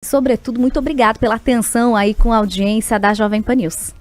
sobretudo, muito obrigado pela atenção aí com a audiência da Jovem Pan News.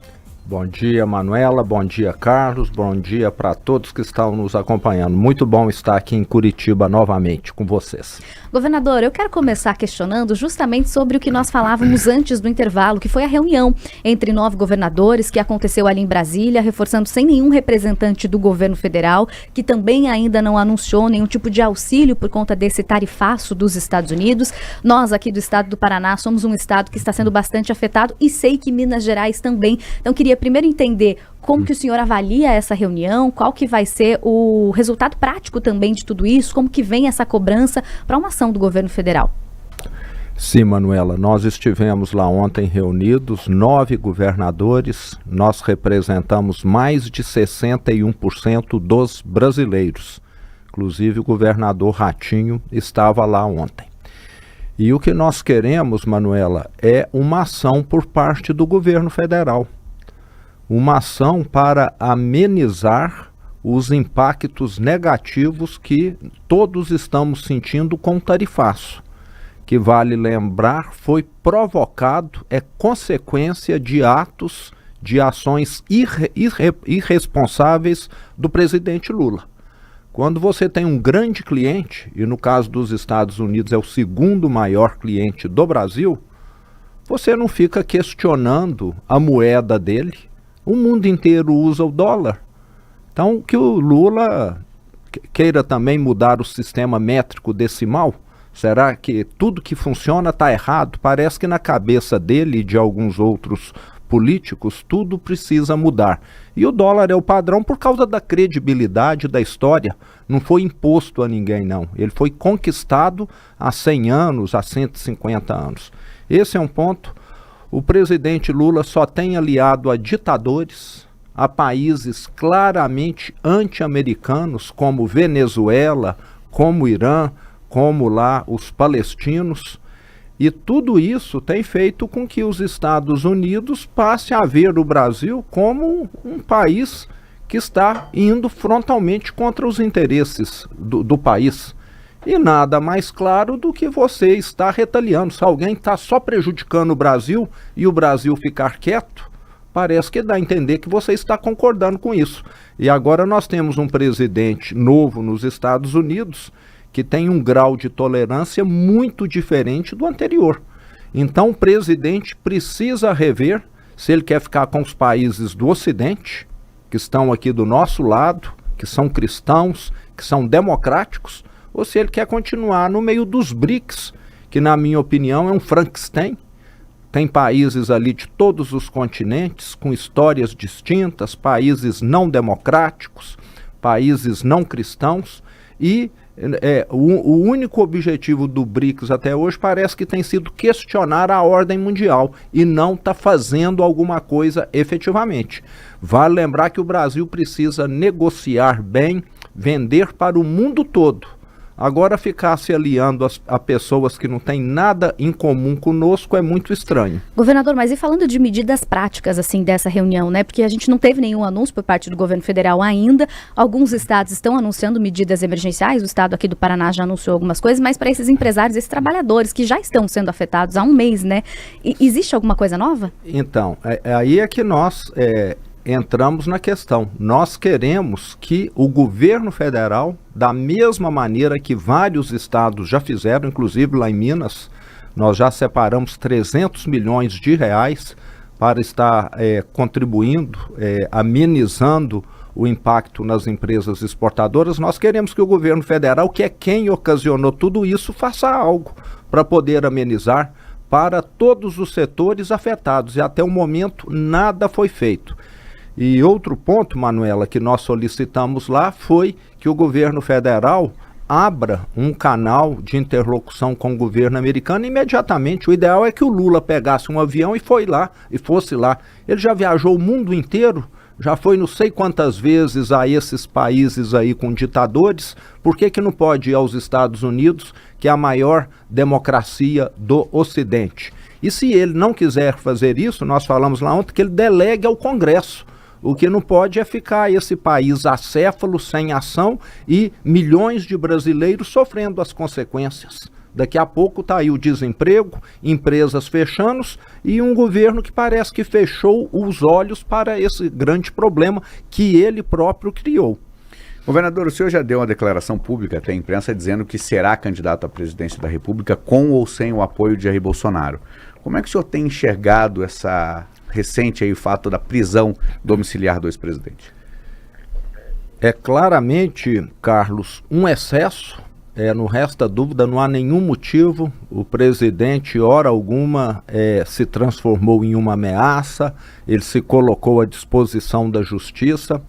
Bom dia, Manuela, bom dia, Carlos, bom dia para todos que estão nos acompanhando. Muito bom estar aqui em Curitiba novamente com vocês. Governador, eu quero começar questionando justamente sobre o que nós falávamos antes do intervalo, que foi a reunião entre 9 governadores que aconteceu ali em Brasília, reforçando sem nenhum representante do governo federal, que também ainda não anunciou nenhum tipo de auxílio por conta desse tarifaço dos Estados Unidos. Nós aqui do estado do Paraná somos um estado que está sendo bastante afetado e sei que Minas Gerais também. Então queria primeiro entender como que o senhor avalia essa reunião, qual que vai ser o resultado prático também de tudo isso, como que vem essa cobrança para uma ação do governo federal. Sim, Manuela, nós estivemos lá ontem reunidos, 9 governadores, nós representamos mais de 61% dos brasileiros, inclusive o governador Ratinho estava lá ontem. E o que nós queremos, Manuela, é uma ação por parte do governo federal. Uma ação para amenizar os impactos negativos que todos estamos sentindo com o tarifaço, que vale lembrar foi provocado, é consequência de atos, de ações irresponsáveis do presidente Lula. Quando você tem um grande cliente, e no caso dos Estados Unidos é o segundo maior cliente do Brasil, você não fica questionando a moeda dele. O mundo inteiro usa o dólar. Então, que o Lula queira também mudar o sistema métrico decimal, será que tudo que funciona está errado? Parece que na cabeça dele e de alguns outros políticos, tudo precisa mudar. E o dólar é o padrão por causa da credibilidade da história. Não foi imposto a ninguém, não. Ele foi conquistado há 100 anos, há 150 anos. Esse é um ponto. O presidente Lula só tem aliado a ditadores, a países claramente anti-americanos, como Venezuela, como Irã, como lá os palestinos. E tudo isso tem feito com que os Estados Unidos passem a ver o Brasil como um país que está indo frontalmente contra os interesses do país. E nada mais claro do que você está retaliando. Se alguém está só prejudicando o Brasil e o Brasil ficar quieto, parece que dá a entender que você está concordando com isso. E agora nós temos um presidente novo nos Estados Unidos que tem um grau de tolerância muito diferente do anterior. Então o presidente precisa rever se ele quer ficar com os países do Ocidente, que estão aqui do nosso lado, que são cristãos, que são democráticos, ou se ele quer continuar no meio dos BRICS, que na minha opinião é um Frankenstein. Tem países ali de todos os continentes, com histórias distintas, países não democráticos, países não cristãos, e o único objetivo do BRICS até hoje parece que tem sido questionar a ordem mundial e não está fazendo alguma coisa efetivamente. Vale lembrar que o Brasil precisa negociar bem, vender para o mundo todo. Agora ficar se aliando a pessoas que não têm nada em comum conosco é muito estranho. Governador, mas e falando de medidas práticas assim dessa reunião, né? Porque a gente não teve nenhum anúncio por parte do governo federal ainda. Alguns estados estão anunciando medidas emergenciais. O estado aqui do Paraná já anunciou algumas coisas, mas para esses empresários, esses trabalhadores que já estão sendo afetados há um mês, né? Existe alguma coisa nova? Então, aí é que nós entramos na questão. Nós queremos que o governo federal, da mesma maneira que vários estados já fizeram, inclusive lá em Minas, nós já separamos 300 milhões de reais para estar contribuindo, amenizando o impacto nas empresas exportadoras. Nós queremos que o governo federal, que é quem ocasionou tudo isso, faça algo para poder amenizar para todos os setores afetados. E até o momento nada foi feito. E outro ponto, Manuela, que nós solicitamos lá foi que o governo federal abra um canal de interlocução com o governo americano imediatamente. O ideal é que o Lula pegasse um avião e fosse lá. Ele já viajou o mundo inteiro, já foi não sei quantas vezes a esses países aí com ditadores. Por que não pode ir aos Estados Unidos, que é a maior democracia do Ocidente? E se ele não quiser fazer isso, nós falamos lá ontem que ele delegue ao Congresso. O que não pode é ficar esse país acéfalo, sem ação, e milhões de brasileiros sofrendo as consequências. Daqui a pouco está aí o desemprego, empresas fechando e um governo que parece que fechou os olhos para esse grande problema que ele próprio criou. Governador, o senhor já deu uma declaração pública até à imprensa dizendo que será candidato à presidência da República com ou sem o apoio de Jair Bolsonaro. Como é que o senhor tem enxergado essa recente aí, o fato da prisão domiciliar do ex-presidente? É claramente, Carlos, um excesso. Não resta dúvida, não há nenhum motivo. O presidente, hora alguma, se transformou em uma ameaça, ele se colocou à disposição da justiça,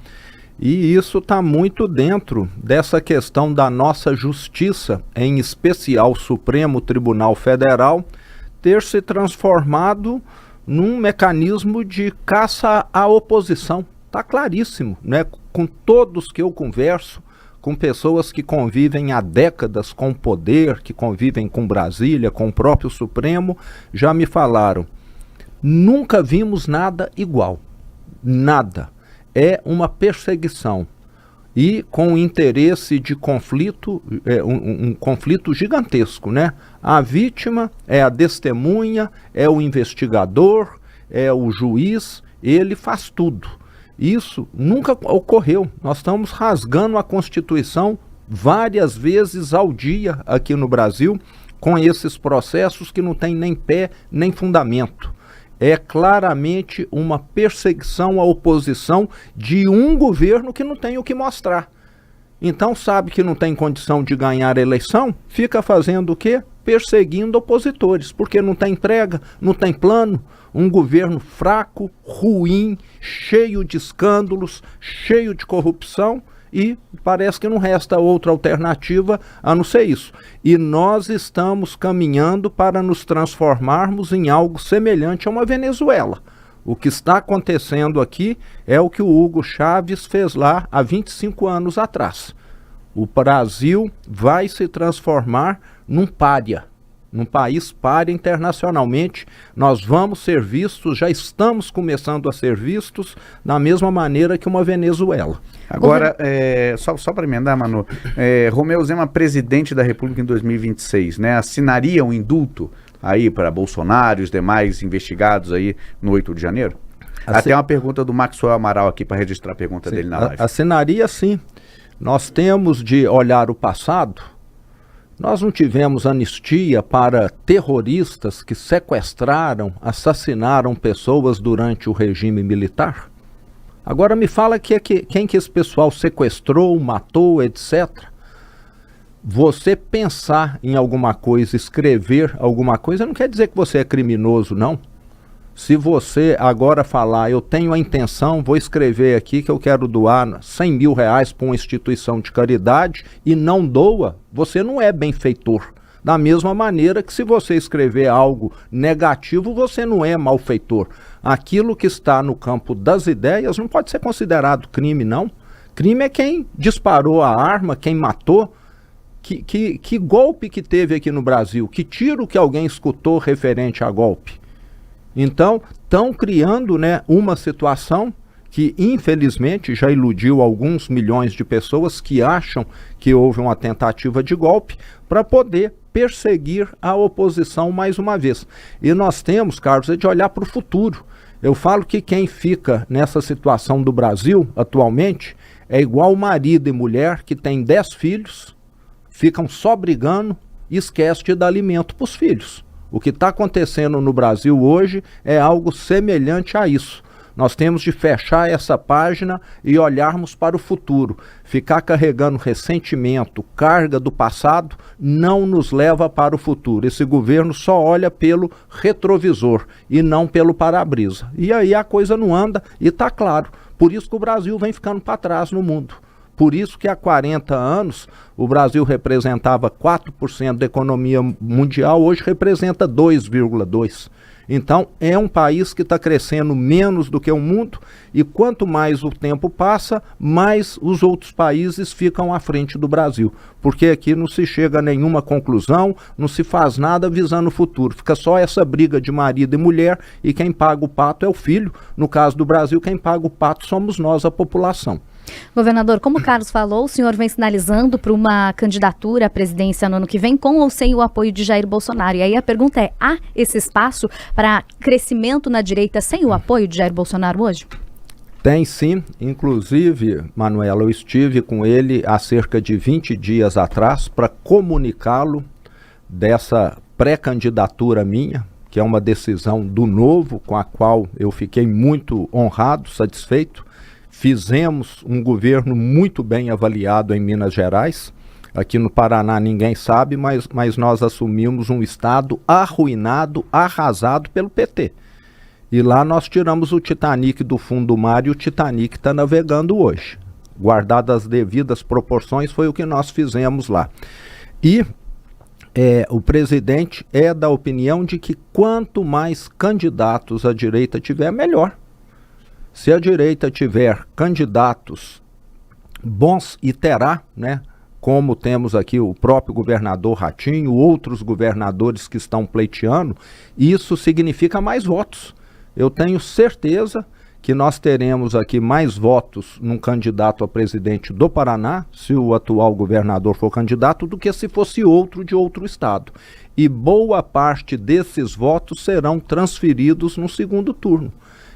e isso está muito dentro dessa questão da nossa justiça, em especial o Supremo Tribunal Federal, ter se transformado num mecanismo de caça à oposição. Está claríssimo, né? Com todos que eu converso, com pessoas que convivem há décadas com o poder, que convivem com Brasília, com o próprio Supremo, já me falaram, nunca vimos nada igual, nada. É uma perseguição e com interesse de conflito, um conflito gigantesco, né? A vítima é a testemunha, é o investigador, é o juiz, ele faz tudo. Isso nunca ocorreu. Nós estamos rasgando a Constituição várias vezes ao dia aqui no Brasil com esses processos que não têm nem pé nem fundamento. É claramente uma perseguição à oposição de um governo que não tem o que mostrar. Então sabe que não tem condição de ganhar a eleição, fica fazendo o quê? Perseguindo opositores, porque não tem entrega, não tem plano. Um governo fraco, ruim, cheio de escândalos, cheio de corrupção, e parece que não resta outra alternativa a não ser isso. E nós estamos caminhando para nos transformarmos em algo semelhante a uma Venezuela. O que está acontecendo aqui é o que o Hugo Chávez fez lá há 25 anos atrás. O Brasil vai se transformar num pária, num país pária internacionalmente. Nós vamos ser vistos, já estamos começando a ser vistos da mesma maneira que uma Venezuela. Agora, só para emendar, Manu, Romeu Zema, presidente da República em 2026, né, assinaria um indulto aí para Bolsonaro e os demais investigados aí no 8 de janeiro? Até uma pergunta do Maxwell Amaral aqui para registrar a pergunta dele na live. Assinaria sim. Nós temos de olhar o passado. Nós não tivemos anistia para terroristas que sequestraram, assassinaram pessoas durante o regime militar? Agora me fala quem que esse pessoal sequestrou, matou, etc. Você pensar em alguma coisa, escrever alguma coisa, não quer dizer que você é criminoso, não. Se você agora falar, eu tenho a intenção, vou escrever aqui que eu quero doar 100 mil reais para uma instituição de caridade e não doa, você não é benfeitor. Da mesma maneira que se você escrever algo negativo, você não é malfeitor. Aquilo que está no campo das ideias não pode ser considerado crime, não. Crime é quem disparou a arma, quem matou. Que golpe que teve aqui no Brasil? Que tiro que alguém escutou referente a golpe? Então, estão criando, né, uma situação que, infelizmente, já iludiu alguns milhões de pessoas que acham que houve uma tentativa de golpe para poder perseguir a oposição mais uma vez. E nós temos, Carlos, de olhar para o futuro. Eu falo que quem fica nessa situação do Brasil, atualmente, é igual marido e mulher que tem 10 filhos, ficam só brigando e esquece de dar alimento para os filhos. O que está acontecendo no Brasil hoje é algo semelhante a isso. Nós temos de fechar essa página e olharmos para o futuro. Ficar carregando ressentimento, carga do passado, não nos leva para o futuro. Esse governo só olha pelo retrovisor e não pelo para-brisa. E aí a coisa não anda e está claro. Por isso que o Brasil vem ficando para trás no mundo. Por isso que há 40 anos o Brasil representava 4% da economia mundial, hoje representa 2,2%. Então é um país que está crescendo menos do que o mundo e quanto mais o tempo passa, mais os outros países ficam à frente do Brasil. Porque aqui não se chega a nenhuma conclusão, não se faz nada visando o futuro. Fica só essa briga de marido e mulher e quem paga o pato é o filho. No caso do Brasil, quem paga o pato somos nós, a população. Governador, como o Carlos falou, o senhor vem sinalizando para uma candidatura à presidência no ano que vem, com ou sem o apoio de Jair Bolsonaro. E aí a pergunta é, há esse espaço para crescimento na direita sem o apoio de Jair Bolsonaro hoje? Tem sim, inclusive, Manuela, eu estive com ele há cerca de 20 dias atrás para comunicá-lo dessa pré-candidatura minha, que é uma decisão do Novo, com a qual eu fiquei muito honrado, satisfeito. Fizemos um governo muito bem avaliado em Minas Gerais. Aqui no Paraná ninguém sabe, mas nós assumimos um estado arruinado, arrasado pelo PT. E lá nós tiramos o Titanic do fundo do mar e o Titanic está navegando hoje. Guardadas as devidas proporções, foi o que nós fizemos lá. E o presidente é da opinião de que quanto mais candidatos a direita tiver, melhor. Se a direita tiver candidatos bons, e terá, né? Como temos aqui o próprio governador Ratinho, outros governadores que estão pleiteando, isso significa mais votos. Eu tenho certeza que nós teremos aqui mais votos num candidato a presidente do Paraná, se o atual governador for candidato, do que se fosse outro de outro estado. E boa parte desses votos serão transferidos no segundo turno.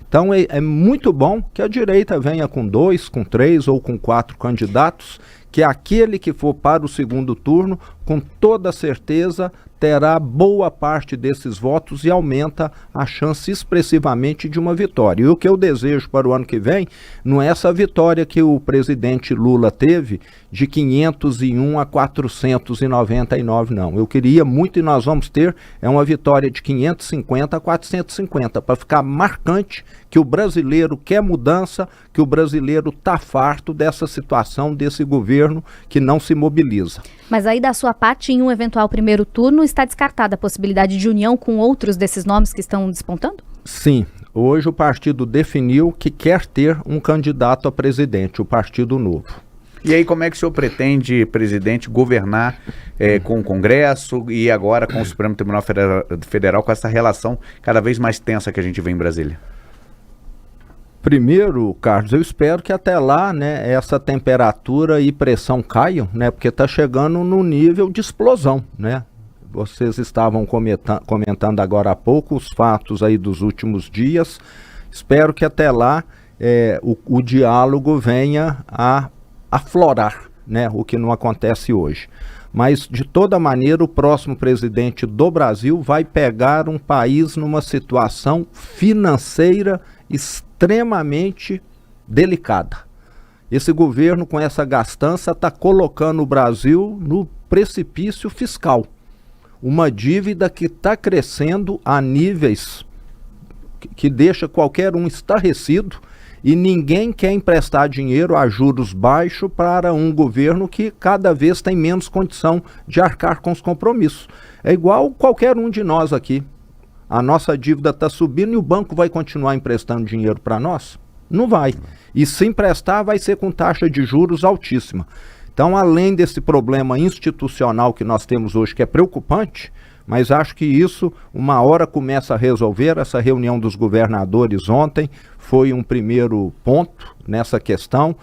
Então é muito bom que a direita venha com 2, com 3 ou com 4 candidatos, que aquele que for para o segundo turno, com toda certeza, terá boa parte desses votos e aumenta a chance expressivamente de uma vitória. E o que eu desejo para o ano que vem não é essa vitória que o presidente Lula teve de 501 a 499, não. Eu queria muito, e nós vamos ter, uma vitória de 550 a 450, para ficar marcante que o brasileiro quer mudança, que o brasileiro está farto dessa situação, desse governo que não se mobiliza. Mas aí da sua parte, em um eventual primeiro turno, está descartada a possibilidade de união com outros desses nomes que estão despontando? Sim, hoje o partido definiu que quer ter um candidato a presidente, o Partido Novo. E aí como é que o senhor pretende, presidente, governar com o Congresso e agora com o Supremo Tribunal Federal, com essa relação cada vez mais tensa que a gente vê em Brasília? Primeiro, Carlos, eu espero que até lá, né, essa temperatura e pressão caiam, né, porque está chegando no nível de explosão, né? Vocês estavam comentando agora há pouco os fatos aí dos últimos dias. Espero que até lá o diálogo venha a aflorar, né, o que não acontece hoje. Mas, de toda maneira, o próximo presidente do Brasil vai pegar um país numa situação financeira extremamente delicada. Esse governo, com essa gastança, está colocando o Brasil no precipício fiscal. Uma dívida que está crescendo a níveis que deixa qualquer um estarrecido, e ninguém quer emprestar dinheiro a juros baixos para um governo que cada vez tem menos condição de arcar com os compromissos. É igual qualquer um de nós aqui. A nossa dívida está subindo e o banco vai continuar emprestando dinheiro para nós? Não vai. E se emprestar, vai ser com taxa de juros altíssima. Então, além desse problema institucional que nós temos hoje, que é preocupante, mas acho que isso, uma hora começa a resolver. Essa reunião dos governadores ontem foi um primeiro ponto nessa questão.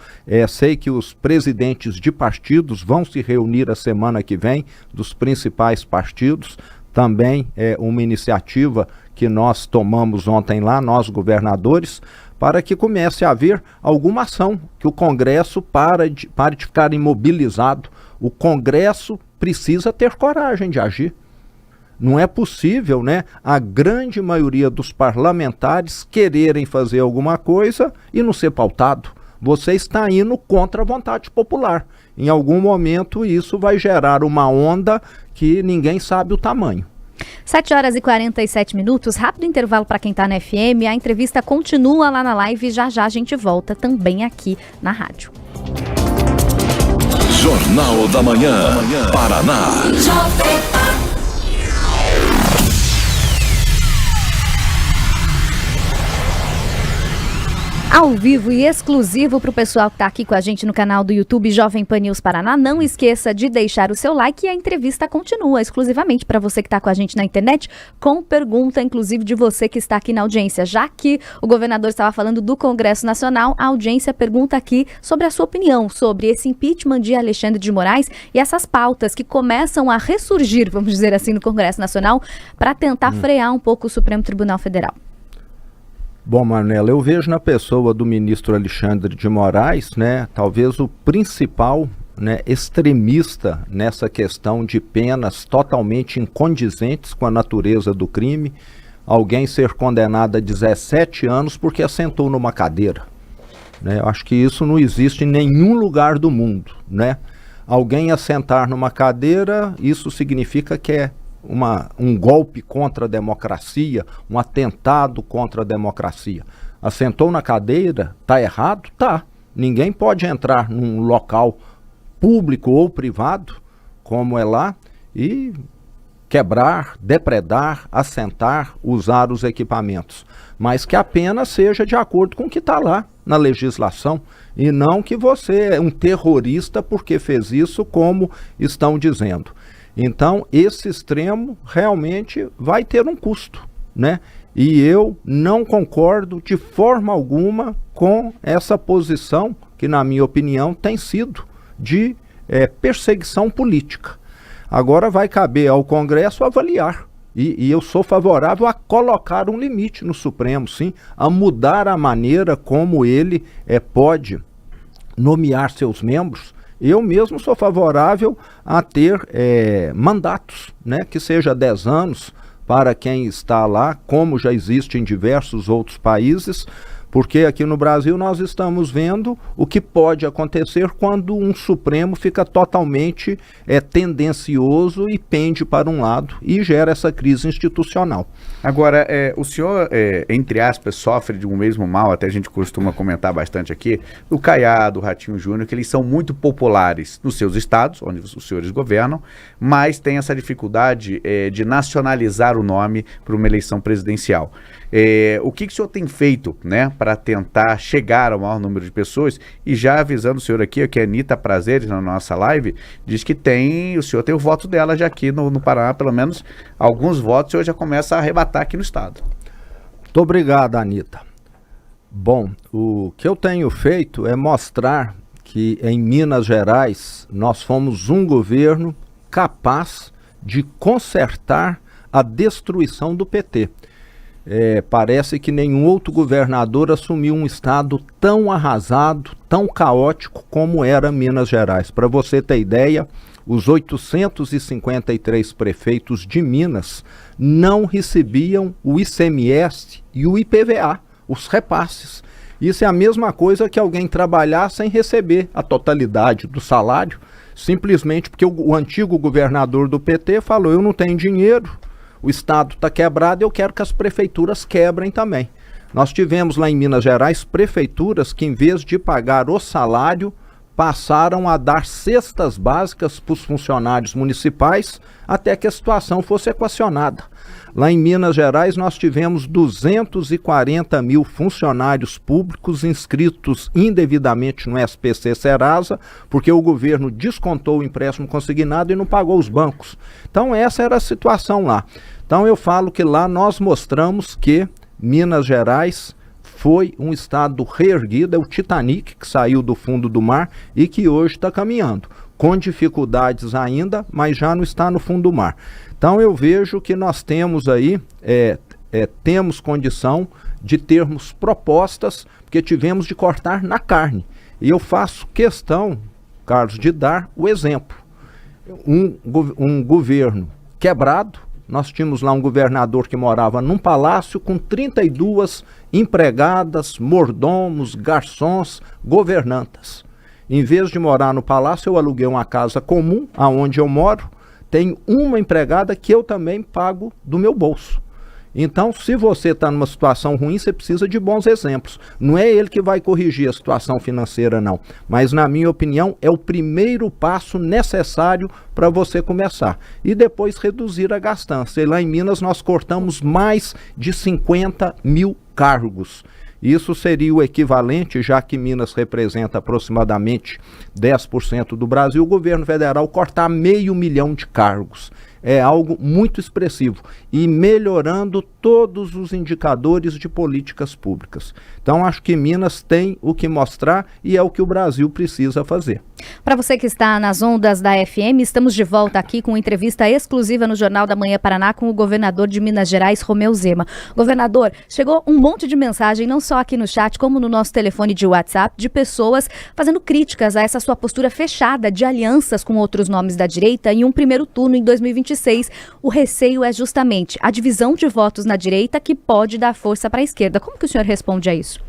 Sei que os presidentes de partidos vão se reunir a semana que vem, dos principais partidos. Também é uma iniciativa que nós tomamos ontem lá, nós governadores, para que comece a haver alguma ação, que o Congresso pare de ficar imobilizado. O Congresso precisa ter coragem de agir. Não é possível, né, a grande maioria dos parlamentares quererem fazer alguma coisa e não ser pautado. Você está indo contra a vontade popular. Em algum momento isso vai gerar uma onda que ninguém sabe o tamanho. 7h47, rápido intervalo para quem está na FM. A entrevista continua lá na live e já a gente volta também aqui na rádio. Jornal da Manhã, Paraná. Ao vivo e exclusivo para o pessoal que está aqui com a gente no canal do YouTube Jovem Pan News Paraná. Não esqueça de deixar o seu like e a entrevista continua exclusivamente para você que está com a gente na internet, com pergunta, inclusive, de você que está aqui na audiência. Já que o governador estava falando do Congresso Nacional, a audiência pergunta aqui sobre a sua opinião sobre esse impeachment de Alexandre de Moraes e essas pautas que começam a ressurgir, vamos dizer assim, no Congresso Nacional para tentar frear um pouco o Supremo Tribunal Federal. Bom, Manuela, eu vejo na pessoa do ministro Alexandre de Moraes, né, talvez o principal, né, extremista nessa questão de penas totalmente incondizentes com a natureza do crime. Alguém ser condenado a 17 anos porque assentou numa cadeira, né? Eu acho que isso não existe em nenhum lugar do mundo, né? Alguém assentar numa cadeira, isso significa que é um golpe contra a democracia, um atentado contra a democracia. Assentou na cadeira, tá errado? Tá. Ninguém pode entrar num local público ou privado, como é lá, e quebrar, depredar, assentar, usar os equipamentos. Mas que a pena seja de acordo com o que está lá na legislação, e não que você é um terrorista porque fez isso, como estão dizendo. Então, esse extremo realmente vai ter um custo, né? E eu não concordo de forma alguma com essa posição, que na minha opinião tem sido de perseguição política. Agora vai caber ao Congresso avaliar. E eu sou favorável a colocar um limite no Supremo, sim, a mudar a maneira como ele pode nomear seus membros. Eu mesmo sou favorável a ter mandatos, né, que seja 10 anos para quem está lá, como já existe em diversos outros países, porque aqui no Brasil nós estamos vendo o que pode acontecer quando um Supremo fica totalmente tendencioso e pende para um lado e gera essa crise institucional. Agora, o senhor, entre aspas, sofre de um mesmo mal, até a gente costuma comentar bastante aqui, do Caiado, do Ratinho Júnior, que eles são muito populares nos seus estados, onde os senhores governam, mas tem essa dificuldade de nacionalizar o nome para uma eleição presidencial. O que o senhor tem feito, né, para tentar chegar ao maior número de pessoas? E já avisando o senhor aqui, que a Anitta Prazeres, na nossa live, diz que o senhor tem o voto dela já aqui no Paraná, pelo menos alguns votos o senhor já começa a arrebatar aqui no estado. Muito obrigado, Anitta. Bom, o que eu tenho feito é mostrar que em Minas Gerais nós fomos um governo capaz de consertar a destruição do PT. Parece que nenhum outro governador assumiu um estado tão arrasado, tão caótico como era Minas Gerais. Para você ter ideia, os 853 prefeitos de Minas não recebiam o ICMS e o IPVA, os repasses. Isso é a mesma coisa que alguém trabalhar sem receber a totalidade do salário, simplesmente porque o antigo governador do PT falou: eu não tenho dinheiro, o estado está quebrado, eu quero que as prefeituras quebrem também. Nós tivemos lá em Minas Gerais prefeituras que, em vez de pagar o salário, passaram a dar cestas básicas para os funcionários municipais até que a situação fosse equacionada. Lá em Minas Gerais nós tivemos 240 mil funcionários públicos inscritos indevidamente no SPC Serasa, porque o governo descontou o empréstimo consignado e não pagou os bancos. Então essa era a situação lá. Então eu falo que lá nós mostramos que Minas Gerais foi um estado reerguido, é o Titanic que saiu do fundo do mar e que hoje está caminhando, com dificuldades ainda, mas já não está no fundo do mar. Então eu vejo que nós temos aí, temos condição de termos propostas, porque tivemos de cortar na carne. E eu faço questão, Carlos, de dar o exemplo. Um governo quebrado. Nós tínhamos lá um governador que morava num palácio com 32 empregadas, mordomos, garçons, governantas. Em vez de morar no palácio, eu aluguei uma casa comum, aonde eu moro, tem uma empregada que eu também pago do meu bolso. Então, se você está numa situação ruim, você precisa de bons exemplos. Não é ele que vai corrigir a situação financeira, não. Mas, na minha opinião, é o primeiro passo necessário para você começar. E depois reduzir a gastança. E lá em Minas nós cortamos mais de 50 mil cargos. Isso seria o equivalente, já que Minas representa aproximadamente 10% do Brasil, o governo federal cortar 500 mil de cargos. É algo muito expressivo e melhorando todos os indicadores de políticas públicas. Então, acho que Minas tem o que mostrar e é o que o Brasil precisa fazer. Para você que está nas ondas da FM, estamos de volta aqui com entrevista exclusiva no Jornal da Manhã Paraná com o governador de Minas Gerais, Romeu Zema. Governador, chegou um monte de mensagem, não só aqui no chat, como no nosso telefone de WhatsApp, de pessoas fazendo críticas a essa sua postura fechada de alianças com outros nomes da direita em um primeiro turno em 2026. O receio é justamente a divisão de votos na direita que pode dar força para a esquerda. Como que o senhor responde a isso?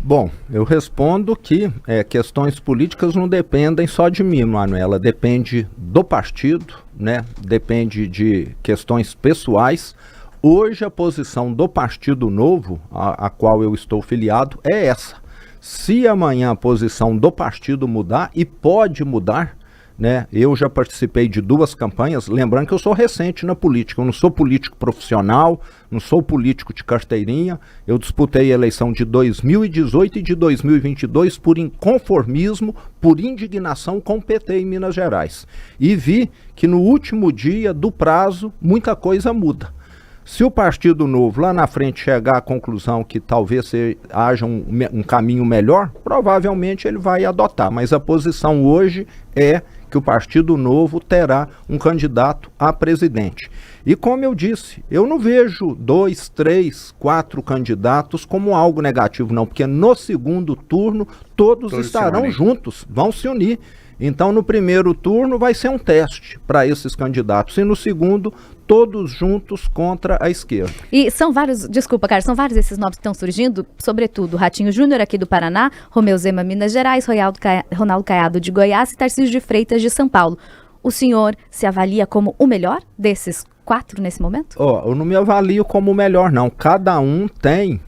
Bom, eu respondo que questões políticas não dependem só de mim, Manuela, depende do partido, né? Depende de questões pessoais. Hoje a posição do Partido Novo, a qual eu estou filiado, é essa. Se amanhã a posição do partido mudar, e pode mudar, né? Eu já participei de 2 campanhas, lembrando que eu sou recente na política, eu não sou político profissional, não sou político de carteirinha, eu disputei a eleição de 2018 e de 2022 por inconformismo, por indignação com o PT em Minas Gerais. E vi que no último dia do prazo, muita coisa muda. Se o Partido Novo lá na frente chegar à conclusão que talvez haja um caminho melhor, provavelmente ele vai adotar, mas a posição hoje é que o Partido Novo terá um candidato a presidente. E como eu disse, eu não vejo 2, 3, 4 candidatos como algo negativo não, porque no segundo turno todos estarão juntos, vão se unir. Então no primeiro turno vai ser um teste para esses candidatos e no segundo todos juntos contra a esquerda. E são vários, desculpa, Carlos, são vários esses nomes que estão surgindo, sobretudo Ratinho Júnior aqui do Paraná, Romeu Zema, Minas Gerais, Ronaldo Caiado de Goiás e Tarcísio de Freitas de São Paulo. O senhor se avalia como o melhor desses 4 nesse momento? Eu não me avalio como o melhor não, cada um tem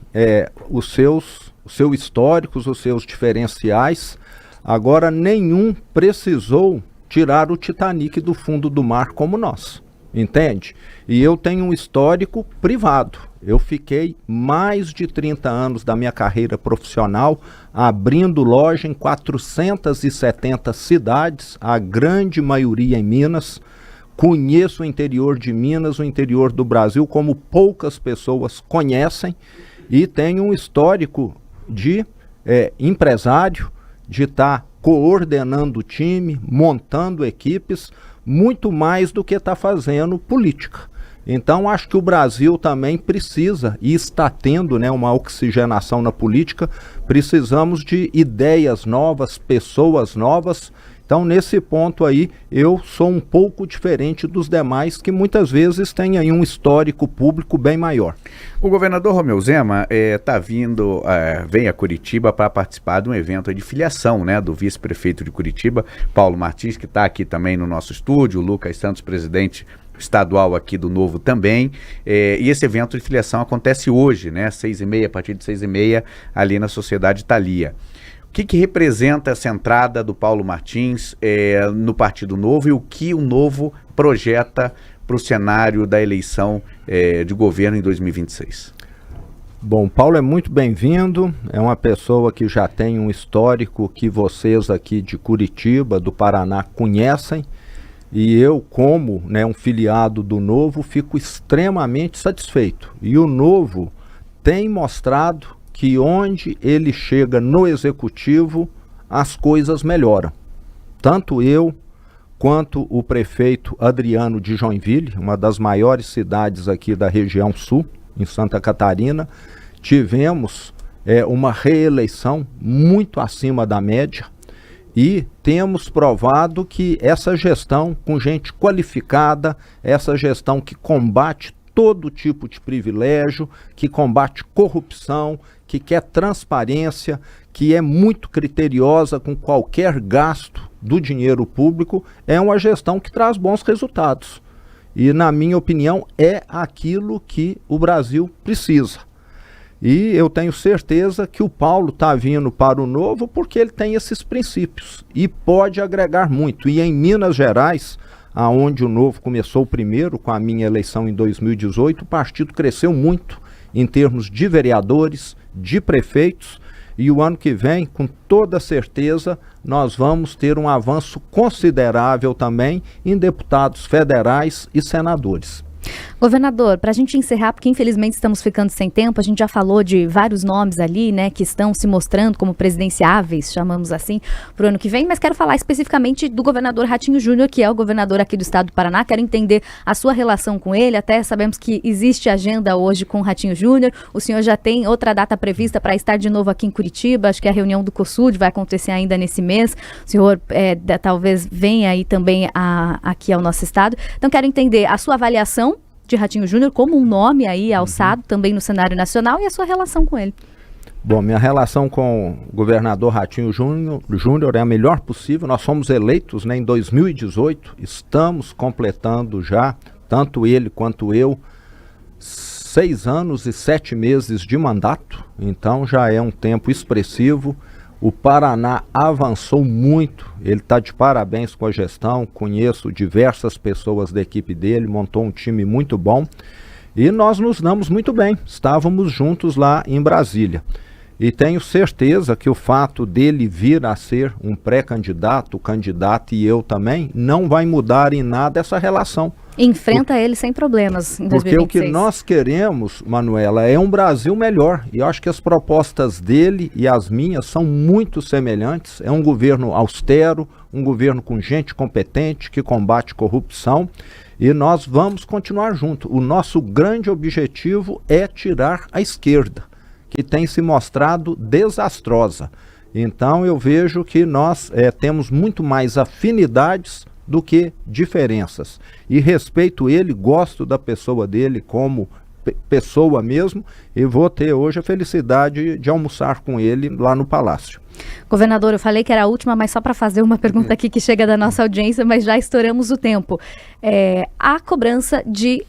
os seus históricos, os seus diferenciais. Agora nenhum precisou tirar o Titanic do fundo do mar como nós. Entende? E eu tenho um histórico privado. Eu fiquei mais de 30 anos da minha carreira profissional abrindo loja em 470 cidades, a grande maioria em Minas. Conheço o interior de Minas, o interior do Brasil, como poucas pessoas conhecem. E tenho um histórico de empresário, de estar coordenando o time, montando equipes, muito mais do que está fazendo política. Então acho que o Brasil também precisa e está tendo, né, uma oxigenação na política. Precisamos de ideias novas, pessoas novas. Então nesse ponto aí eu sou um pouco diferente dos demais que muitas vezes têm aí um histórico público bem maior. O governador Romeu Zema vem a Curitiba para participar de um evento de filiação, né, do vice-prefeito de Curitiba, Paulo Martins, que está aqui também no nosso estúdio, o Lucas Santos, presidente estadual aqui do Novo também, e esse evento de filiação acontece hoje, né, 6h30, a partir de 6h30, ali na Sociedade Thalia. O que representa essa entrada do Paulo Martins no Partido Novo e o que o Novo projeta para o cenário da eleição de governo em 2026? Bom, Paulo é muito bem-vindo, é uma pessoa que já tem um histórico que vocês aqui de Curitiba, do Paraná, conhecem, e eu, como, né, um filiado do Novo, fico extremamente satisfeito. E o Novo tem mostrado que onde ele chega no executivo, as coisas melhoram. Tanto eu, quanto o prefeito Adriano de Joinville, uma das maiores cidades aqui da região sul, em Santa Catarina, tivemos uma reeleição muito acima da média e temos provado que essa gestão com gente qualificada, essa gestão que combate todo tipo de privilégio, que combate corrupção, que quer transparência, que é muito criteriosa com qualquer gasto do dinheiro público, é uma gestão que traz bons resultados. E, na minha opinião, é aquilo que o Brasil precisa. E eu tenho certeza que o Paulo está vindo para o Novo porque ele tem esses princípios e pode agregar muito. E em Minas Gerais, aonde o Novo começou primeiro, com a minha eleição em 2018, o partido cresceu muito em termos de vereadores, de prefeitos, e o ano que vem, com toda certeza, nós vamos ter um avanço considerável também em deputados federais e senadores. Governador, para a gente encerrar, porque infelizmente estamos ficando sem tempo, a gente já falou de vários nomes ali, né, que estão se mostrando como presidenciáveis, chamamos assim, para o ano que vem, mas quero falar especificamente do governador Ratinho Júnior, que é o governador aqui do estado do Paraná. Quero entender a sua relação com ele, até sabemos que existe agenda hoje com o Ratinho Júnior, o senhor já tem outra data prevista para estar de novo aqui em Curitiba, acho que a reunião do COSUD vai acontecer ainda nesse mês, o senhor talvez venha aí também aqui ao nosso estado, então quero entender a sua avaliação de Ratinho Júnior como um nome aí alçado também no cenário nacional e a sua relação com ele. Bom, minha relação com o governador Ratinho Júnior é a melhor possível. Nós fomos eleitos, né, em 2018, estamos completando já, tanto ele quanto eu, 6 anos e 7 meses de mandato, então já é um tempo expressivo. O Paraná avançou muito, ele está de parabéns com a gestão, conheço diversas pessoas da equipe dele, montou um time muito bom e nós nos damos muito bem, estávamos juntos lá em Brasília. E tenho certeza que o fato dele vir a ser um pré-candidato, candidato e eu também, não vai mudar em nada essa relação. Enfrenta ele sem problemas em 2026. Porque o que nós queremos, Manuela, é um Brasil melhor. E eu acho que as propostas dele e as minhas são muito semelhantes. É um governo austero, um governo com gente competente, que combate corrupção. E nós vamos continuar juntos. O nosso grande objetivo é tirar a esquerda, que tem se mostrado desastrosa. Então eu vejo que nós temos muito mais afinidades do que diferenças. E respeito ele, gosto da pessoa dele como pessoa mesmo, e vou ter hoje a felicidade de almoçar com ele lá no Palácio. Governador, eu falei que era a última, mas só para fazer uma pergunta aqui que chega da nossa audiência, mas já estouramos o tempo. A cobrança de,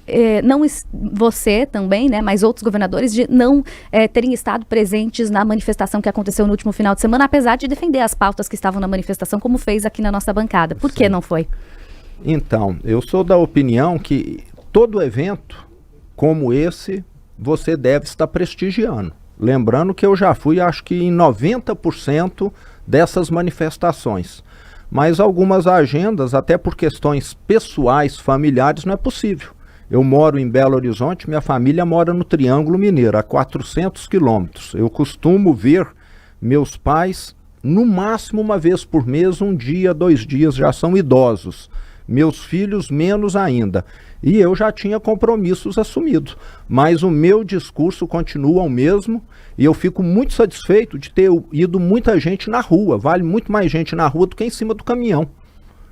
não você também, né, mas outros governadores, de não terem estado presentes na manifestação que aconteceu no último final de semana, apesar de defender as pautas que estavam na manifestação, como fez aqui na nossa bancada. Por que não foi? Então, eu sou da opinião que todo evento como esse, você deve estar prestigiando. Lembrando que eu já fui, acho que em 90% dessas manifestações. Mas algumas agendas, até por questões pessoais, familiares, não é possível. Eu moro em Belo Horizonte, minha família mora no Triângulo Mineiro, a 400 quilômetros. Eu costumo ver meus pais, no máximo uma vez por mês, 1 dia, 2 dias, já são idosos. Meus filhos menos ainda. E eu já tinha compromissos assumidos. Mas o meu discurso continua o mesmo e eu fico muito satisfeito de ter ido muita gente na rua. Vale muito mais gente na rua do que em cima do caminhão.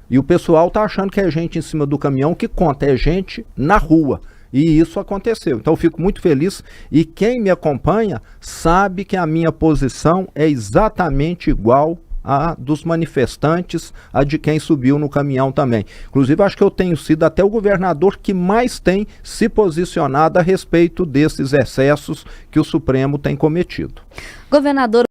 E o pessoal está achando que é gente em cima do caminhão que conta, é gente na rua. E isso aconteceu. Então eu fico muito feliz e quem me acompanha sabe que a minha posição é exatamente igual a dos manifestantes, a de quem subiu no caminhão também. Inclusive, acho que eu tenho sido até o governador que mais tem se posicionado a respeito desses excessos que o Supremo tem cometido. Governador